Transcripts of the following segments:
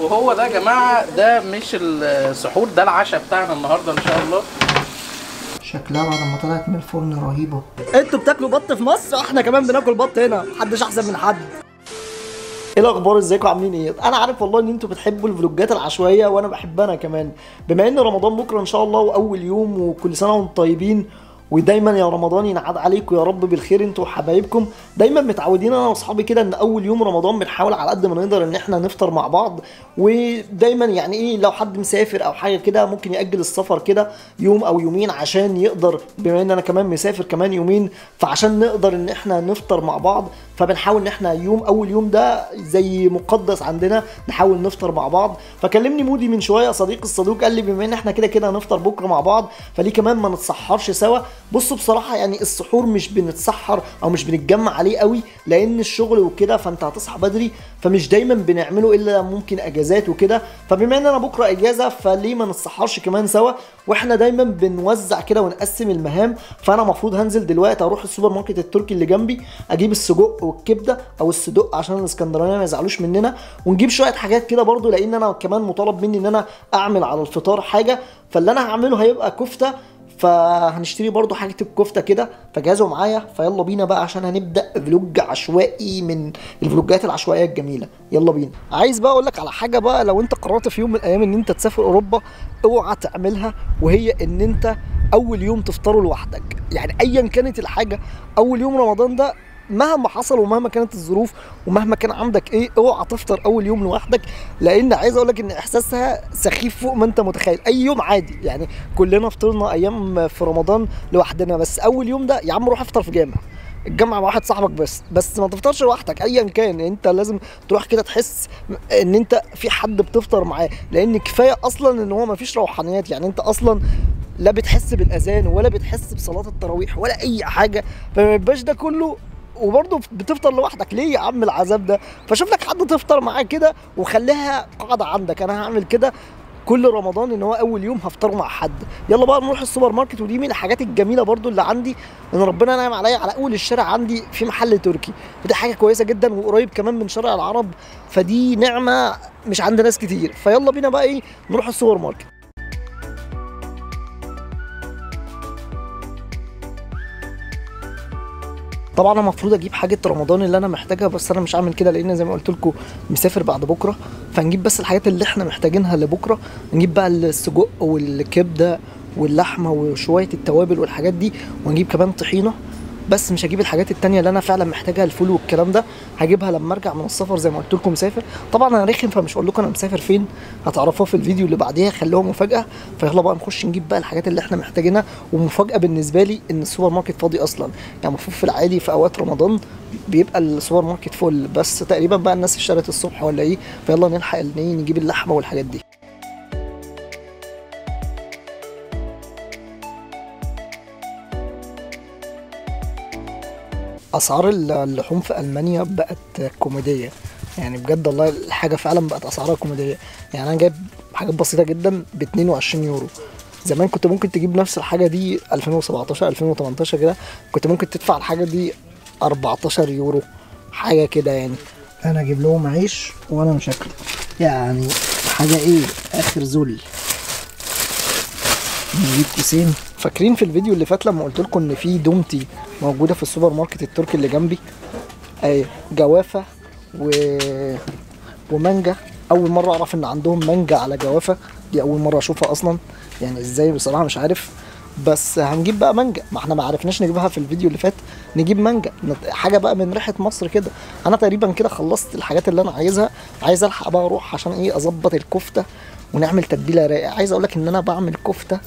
وهو ده يا جماعه، ده مش السحور، ده العشاء بتاعنا النهارده ان شاء الله. شكلها بعد ما طلعت من الفرن رهيبه. انتوا بتاكلوا بط في مصر، احنا كمان بناكل بط هنا، محدش احسن من حد. ايه الاخبار؟ ازيكم؟ عاملين ايه؟ انا عارف والله ان انتوا بتحبوا الفلوجات العشوائيه وانا بحبها انا كمان. بما ان رمضان بكره ان شاء الله واول يوم، وكل سنه وانتم طيبين، ودايما يا رمضان ينعاد عليكم يا رب بالخير انتوا وحبايبكم. دايما متعودين انا واصحابي كده ان اول يوم رمضان بنحاول على قد ما نقدر ان احنا نفطر مع بعض. ودايما يعني ايه، لو حد مسافر او حاجه كده ممكن ياجل السفر كده يوم او يومين عشان يقدر، بما ان انا كمان مسافر كمان يومين، فعشان نقدر ان احنا نفطر مع بعض. فبنحاول ان احنا اول يوم ده زي مقدس عندنا، نحاول نفطر مع بعض. فكلمني مودي من شويه صديق الصدوق، قال لي بما ان احنا كده كده هنفطر بكره مع بعض، فليه كمان ما نتسحرش سوا. بصوا بصراحه يعني السحور مش بنتسحر او مش بنتجمع عليه قوي، لان الشغل وكده فانت هتصحى بدري، فمش دايما بنعمله الا ممكن اجازات وكده. فبما ان انا بكره اجازه، فليه ما نتسحرش كمان سوا؟ واحنا دايما بنوزع كده ونقسم المهام. فانا المفروض هنزل دلوقتي اروح السوبر ماركت التركي اللي جنبي، اجيب السجق والكبده او الصدق عشان الاسكندرانيه ما يزعلوش مننا، ونجيب شويه حاجات كده برضو، لان انا كمان مطالب مني ان انا اعمل على الفطار حاجه. فاللي انا هعمله هيبقى كفته، فهنشتري برضو حاجة الكفتة كده، فجهزوا معايا. فيلا بينا بقى عشان هنبدأ فلوج عشوائي من الفلوجات العشوائية الجميلة. يلا بينا. عايز بقى اقول لك على حاجة بقى، لو انت قررت في يوم من الايام ان انت تسافر اوروبا، اوعى تعملها، وهي ان انت اول يوم تفطروا لوحدك. يعني ايا كانت الحاجة، اول يوم رمضان ده مهما حصل ومهما كانت الظروف ومهما كان عندك ايه، اوعى تفطر اول يوم لوحدك. لان عايز اقول لك ان احساسها سخيف فوق ما انت متخيل. اي يوم عادي يعني، كلنا فطرنا ايام في رمضان لوحدنا، بس اول يوم ده يا عم روح افطر في جامع، اتجمع مع واحد صاحبك، بس ما تفطرش لوحدك ايا كان. انت لازم تروح كده تحس ان انت في حد بتفطر معاه، لان كفايه اصلا ان هو ما فيش روحانيات. يعني انت اصلا لا بتحس بالاذان ولا بتحس بصلاه التراويح ولا اي حاجه، فما يبقاش ده كله وبرضه بتفطر لوحدك. ليه يا عم العذاب ده؟ فشوف لك حد تفطر معاه كده وخليها قاعده عندك. انا هعمل كده كل رمضان، ان هو اول يوم هفطره مع حد. يلا بقى نروح السوبر ماركت. ودي من الحاجات الجميله برضو اللي عندي، ان ربنا نعم عليا على اول الشارع عندي في محل تركي، فدي حاجه كويسه جدا، وقريب كمان من شارع العرب، فدي نعمه مش عند ناس كتير. فيلا بينا بقى ايه، نروح السوبر ماركت. طبعا انا المفروض اجيب حاجه رمضان اللي انا محتاجها، بس انا مش هعمل كده لان زي ما قلت لكم مسافر بعد بكره. فنجيب بس الحاجات اللي احنا محتاجينها لبكره. نجيب بقى السجق والكبده واللحمه وشويه التوابل والحاجات دي، ونجيب كمان طحينه. بس مش هجيب الحاجات التانية اللي انا فعلا محتاجها، الفول والكلام ده هجيبها لما ارجع من السفر. زي ما قلت لكم مسافر، طبعا انا رخم فمش هقول لكم انا مسافر فين، هتعرفوها في الفيديو اللي بعديها، خلوها مفاجاه. فيلا بقى نخش نجيب بقى الحاجات اللي احنا محتاجينها. ومفاجاه بالنسبه لي ان السوبر ماركت فاضي اصلا. يعني المفروض في العادي في اوقات رمضان بيبقى السوبر ماركت فل، بس تقريبا بقى الناس اشترت الصبح ولا ايه. فيلا نلحق نجيب اللحمه والحاجات دي. اسعار اللحوم في المانيا بقت كوميديه، يعني بجد والله الحاجه فعلا بقت اسعارها كوميديه. يعني انا جايب حاجات بسيطه جدا ب 22 يورو. زمان كنت ممكن تجيب نفس الحاجه دي 2017 2018 كده، كنت ممكن تدفع الحاجه دي 14 يورو حاجه كده. يعني انا اجيب لهم عيش وانا مش هاكله، يعني حاجه ايه، اخر ذل. نجيب كيسين. فاكرين في الفيديو اللي فات لما قلت لكم ان في دومتي موجوده في السوبر ماركت التركي اللي جنبي؟ ايوه، جوافه ومانجا. اول مره اعرف ان عندهم مانجا على جوافه، دي اول مره اشوفها اصلا. يعني ازاي بصراحه مش عارف، بس هنجيب بقى مانجا، ما احنا ما عرفناش نجيبها في الفيديو اللي فات. نجيب مانجا، حاجه بقى من ريحه مصر كده. انا تقريبا كده خلصت الحاجات اللي انا عايزها. عايز الحق بقى اروح عشان ايه، اظبط الكفته ونعمل تتبيله رايقه. عايز اقول لك ان انا بعمل كفته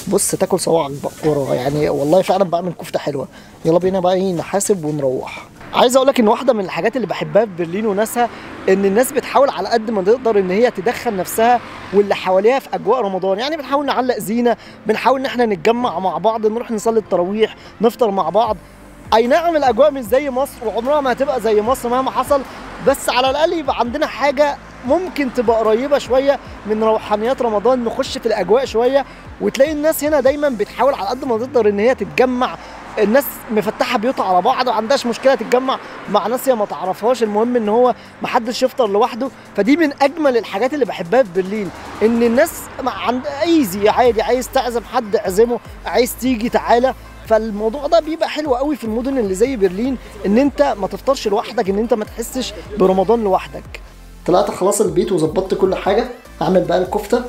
بص تاكل صواعق بقوره، يعني والله فعلا بعمل كفته حلوه. يلا بينا بقى ايه، نحاسب ونروح. عايز اقول لك ان واحده من الحاجات اللي بحبها في برلين وناسها، ان الناس بتحاول على قد ما تقدر ان هي تدخل نفسها واللي حواليها في اجواء رمضان. يعني بنحاول نعلق زينه، بنحاول ان احنا نتجمع مع بعض، نروح نصلي التراويح، نفطر مع بعض. اي نعم الاجواء مش زي مصر، وعمرها ما هتبقى زي مصر مهما حصل، بس على الاقل يبقى عندنا حاجه ممكن تبقى قريبه شويه من روحانيات رمضان. نخش في الاجواء شويه، وتلاقي الناس هنا دايما بتحاول على قد ما تقدر ان هي تتجمع الناس مفتحه بيوتها على بعض وعندهاش مشكله تتجمع مع ناس هي ما تعرفهاش، المهم ان هو محدش يفطر لوحده. فدي من اجمل الحاجات اللي بحبها في برلين، ان الناس عند ايزي عادي، عايز تعزم حد اعزمه، عايز تيجي تعالى. فالموضوع ده بيبقى حلو قوي في المدن اللي زي برلين، ان انت ما تفطرش لوحدك، ان انت ما تحسش برمضان لوحدك. طلعت خلاص البيت وظبطت كل حاجه، هعمل بقى الكفته.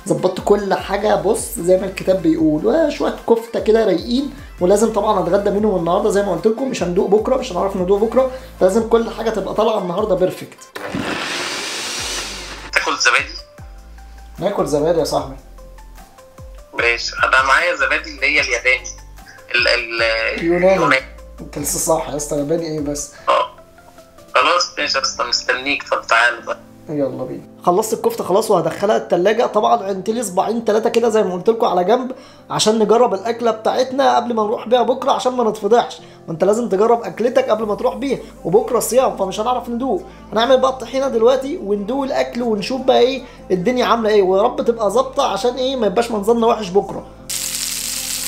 ظبطت كل حاجه بص زي ما الكتاب بيقول، وشويه كفته كده رايقين. ولازم طبعا اتغدى منهم النهارده زي ما قلت لكم، مش هندوق بكره، مش هنعرف ندوق بكره، لازم كل حاجه تبقى طالعه النهارده بيرفكت. تاكل زبادي؟ ناكل زبادي يا صاحبي. ماشي، انا معايا زبادي اللي هي الياباني اليوناني. انت لسه صح يا اسطى، زبادي ايه بس؟ خلاص ماشي يا اسطى، مستنيك. طب تعالى بقى، يلا بينا. خلصت الكفته خلاص وهدخلها التلاجة. طبعا عينت لي صباعين 3 كده زي ما قلت لكم على جنب، عشان نجرب الاكله بتاعتنا قبل ما نروح بيها بكره، عشان ما نتفضحش. ما انت لازم تجرب اكلتك قبل ما تروح بيها، وبكره صيام فمش هنعرف ندوق. هنعمل بقى الطحينه دلوقتي وندوق الاكل ونشوف بقى ايه الدنيا عامله ايه، ويا رب تبقى ظابطه عشان ايه ما يبقاش منظرنا وحش بكره.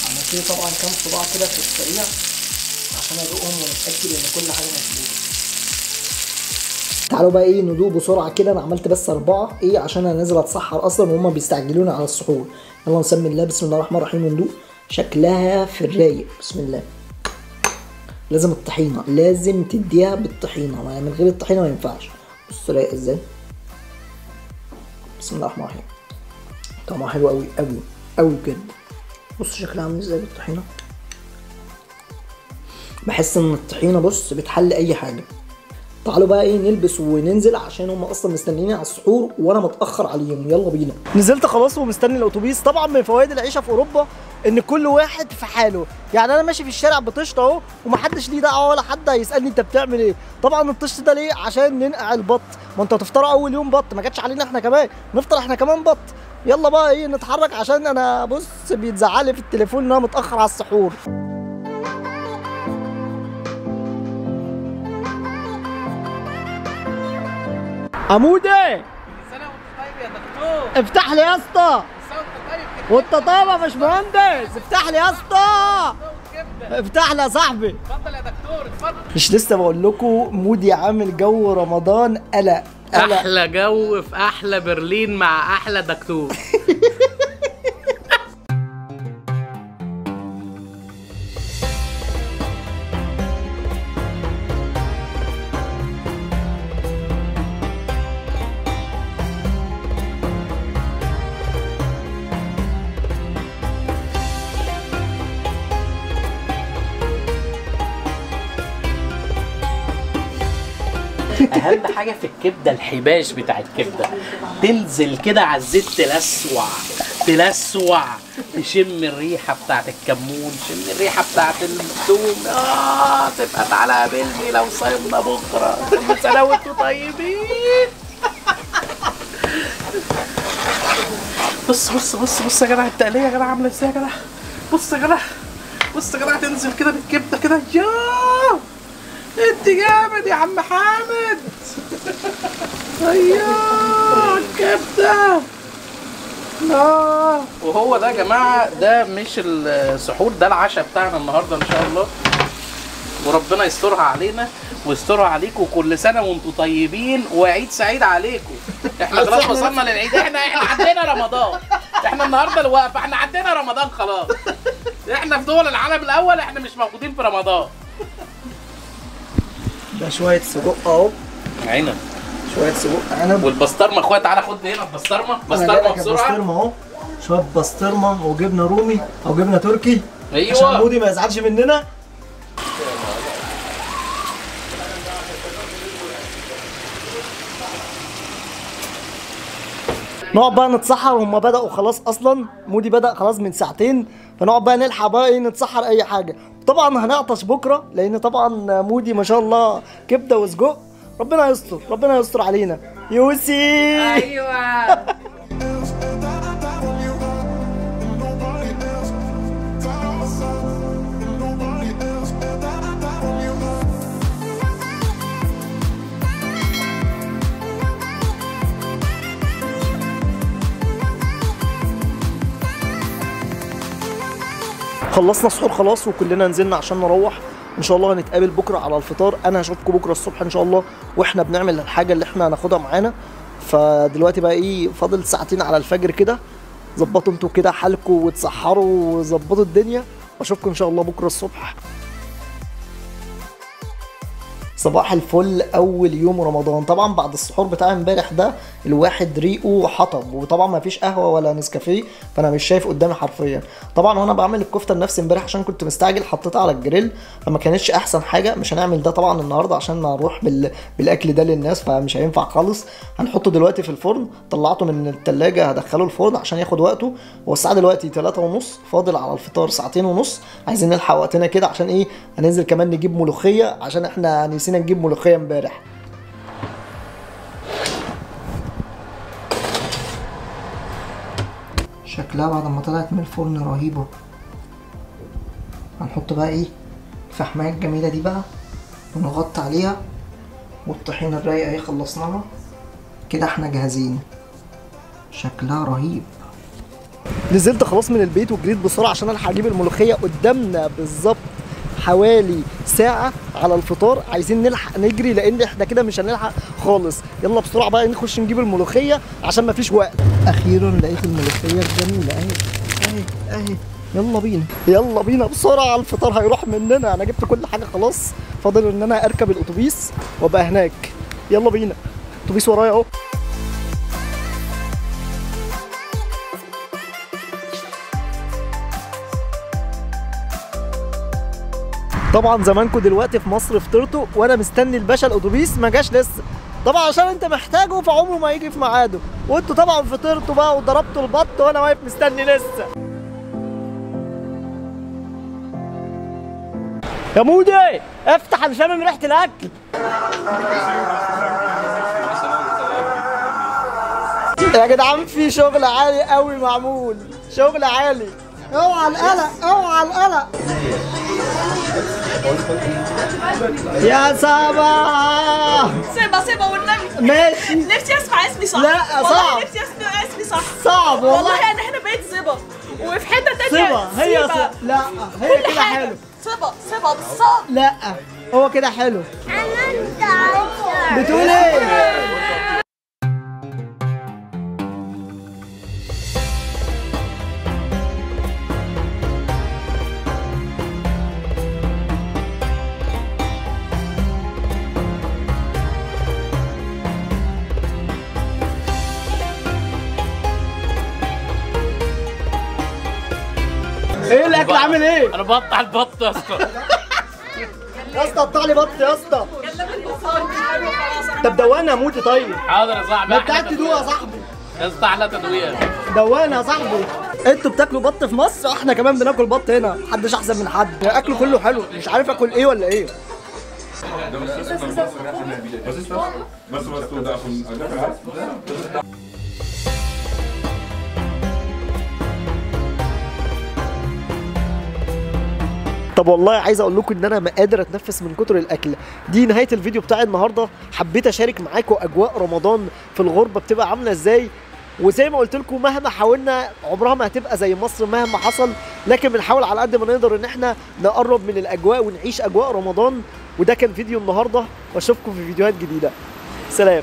عملت لي طبعا كام صباع كده في السريع عشان ادوقهم ونتاكد ان كل حاجه مظبوطه. تعالوا بقى ايه ندوق بسرعه كده. انا عملت بس 4 ايه عشان انا نازل اتسحر اصلا وهما بيستعجلوني على السحور. يلا نسمي الله، بسم الله الرحمن الرحيم، وندوق. شكلها في الرايق، بسم الله. لازم الطحينه، لازم تديها بالطحينه، من غير الطحينه ما ينفعش. بص رايق ازاي، بسم الله الرحمن الرحيم. طعمها حلو قوي قوي قوي بجد. بص شكلها عامل ازاي بالطحينه. بحس ان الطحينه بص بتحل اي حاجه. تعالوا بقى ايه نلبس وننزل عشان هم اصلا مستنيني على السحور وانا متاخر عليهم. يلا بينا. نزلت خلاص ومستني الاتوبيس. طبعا من فوائد العيشه في اوروبا ان كل واحد في حاله، يعني انا ماشي في الشارع بطشت اهو ومحدش ليه دعوه ولا حد هيسالني انت بتعمل ايه. طبعا الطشت ده ليه؟ عشان ننقع البط. ما انتوا هتفطروا اول يوم بط، ما جاتش علينا احنا كمان نفطر احنا كمان بط. يلا بقى ايه نتحرك عشان انا بص بيتزعلي في التليفون ان انا متاخر على السحور. عمودي سنة وانت طيب يا دكتور. افتح لي يا اسطى. سنة وانت طيب كده. وانت طيب يا باشمهندس، افتح لي يا اسطى. افتح لي يا صاحبي. اتفضل يا دكتور اتفضل. مش لسه بقول لكم مودي عامل جو رمضان قلق. احلى جو في احلى برلين مع احلى دكتور. اهم حاجه في الكبده الحباش بتاع الكبده، تنزل كده على الزيت تلسوع تشم الريحه بتاعت الكمون، تشم الريحه بتاعت الثوم. تبقى تعالى قابلني لو صايمنا بكره. كل سنه وانتم طيبين. بص بص بص بص يا جدع التقليه يا جدع عامله ازاي يا جدع. بص يا جدع، بص يا جدع تنزل كده بالكبده كده. ياه انت جامد يا عم حامد. ايوه الكبده. وهو ده يا جماعه، ده مش السحور، ده العشاء بتاعنا النهارده ان شاء الله. وربنا يسترها علينا ويسترها عليكم. كل سنه وانتم طيبين وعيد سعيد عليكم. احنا خلاص وصلنا للعيد. احنا عدينا رمضان. احنا النهارده الوقفه، احنا عدينا رمضان خلاص. احنا في دول العالم الاول، احنا مش موجودين في رمضان. ده شويه سجق اهو، عنب، شويه سجق عنب والبسطرمه. اخويا تعالى خد هنا البسطرمه. بسطرمه بسرعه. بسطرمه اهو، شويه بسطرمه وجبنه رومي او جبنه تركي. ايوه عشان مودي ما يزعلش مننا. نقعد بقى نتسحر. هم بدأوا خلاص اصلا، مودي بدأ خلاص من ساعتين، فنقعد بقى نلحق بقى ايه نتسحر اي حاجه. طبعا هنعطش بكره لان طبعا مودي ما شاء الله كبده وسجق. ربنا يستر، ربنا يستر علينا. يوسي ايوه. خلصنا سحور خلاص وكلنا نزلنا عشان نروح. ان شاء الله هنتقابل بكره على الفطار. انا هشوفكم بكره الصبح ان شاء الله واحنا بنعمل الحاجه اللي احنا هناخدها معانا. فدلوقتي بقى ايه، فاضل ساعتين على الفجر كده. ظبطوا انتوا كده حالكم وتسحروا وظبطوا الدنيا، واشوفكم ان شاء الله بكره الصبح. صباح الفل، اول يوم رمضان. طبعا بعد السحور بتاع امبارح ده الواحد ريقه حطب، وطبعا ما فيش قهوه ولا نسكافيه، فانا مش شايف قدامي حرفيا. طبعا وانا بعمل الكفته لنفسي امبارح عشان كنت مستعجل حطيتها على الجريل فما كانتش احسن حاجه. مش هنعمل ده طبعا النهارده عشان نروح بالاكل ده للناس، فمش هينفع خالص. هنحطه دلوقتي في الفرن. طلعته من التلاجة هدخله الفرن عشان ياخد وقته. هو الساعه دلوقتي 3:30، فاضل على الفطار 2:30. عايزين نلحق وقتنا كده عشان ايه، هننزل كمان نجيب ملوخيه عشان احنا نسينا نجيب ملوخيه امبارح. شكلها بعد ما طلعت من الفرن رهيبه. هنحط بقى ايه الفحمايه الجميله دي بقى ونغطي عليها، والطحينه الرايقه اهي خلصناها كده، احنا جاهزين. شكلها رهيب. نزلت خلاص من البيت وجريت بسرعه عشان الحق اجيب الملوخيه. قدامنا بالظبط حوالي ساعة على الفطار. عايزين نلحق نجري لان احنا كده مش هنلحق خالص. يلا بسرعة بقى نخش نجيب الملوخية عشان مفيش وقت. اخيرا لقيت الملوخية الجميلة اهي اهي اهي. يلا بينا يلا بينا بسرعة، الفطار هيروح مننا. انا جبت كل حاجة خلاص، فاضل ان انا اركب الاتوبيس وابقى هناك. يلا بينا، الاتوبيس ورايا اهو. طبعا زمانكم دلوقتي في مصر فطرتوا وانا مستني الباشا الاتوبيس ما جاش لسه. طبعا عشان انت محتاجه فعمره ما يجي في ميعاده، وانتوا طبعا فطرتوا بقى وضربتوا البط وانا واقف مستني لسه. يا مودي افتح، انا شامم ريحه الاكل. يا جدعان في شغل عالي قوي معمول، شغل عالي. اوعى القلق اوعى القلق يا صباح. سيبا والنبي ماشي. نفسي اسمع اسمي صح. لا صعب والله نفسي اسمع اسمي صح. صعب والله انا هنا بقيت صبا وفي حته تانية صبا. هي صبا. لا هي كل كده حاجة حلو. صبا بالصاد. لا هو كده حلو. بتقول ايه؟ ايه الاكل عامل ايه؟ انا بقطع البط يا اسطى. يا اسطى قطع لي بط يا اسطى. طب دوقنا يا موتي. طيب حاضر يا صاحبي. ما انت قاعد تدوق يا صاحبي. يا اسطى احلى تدوير. دوقنا يا صاحبي. انتوا بتاكلوا بط في مصر، احنا كمان بناكل بط هنا، محدش احسن من حد. الاكل كله حلو، مش عارف اكل ايه ولا ايه. طب والله عايز اقول لكم ان انا ما قادر اتنفس من كتر الاكل. دي نهايه الفيديو بتاع النهارده. حبيت اشارك معاكم اجواء رمضان في الغربه بتبقى عامله ازاي، وزي ما قلت لكم مهما حاولنا عمرها ما هتبقى زي مصر مهما حصل، لكن بنحاول على قد ما نقدر ان احنا نقرب من الاجواء ونعيش اجواء رمضان. وده كان فيديو النهارده، واشوفكم في فيديوهات جديده. سلام.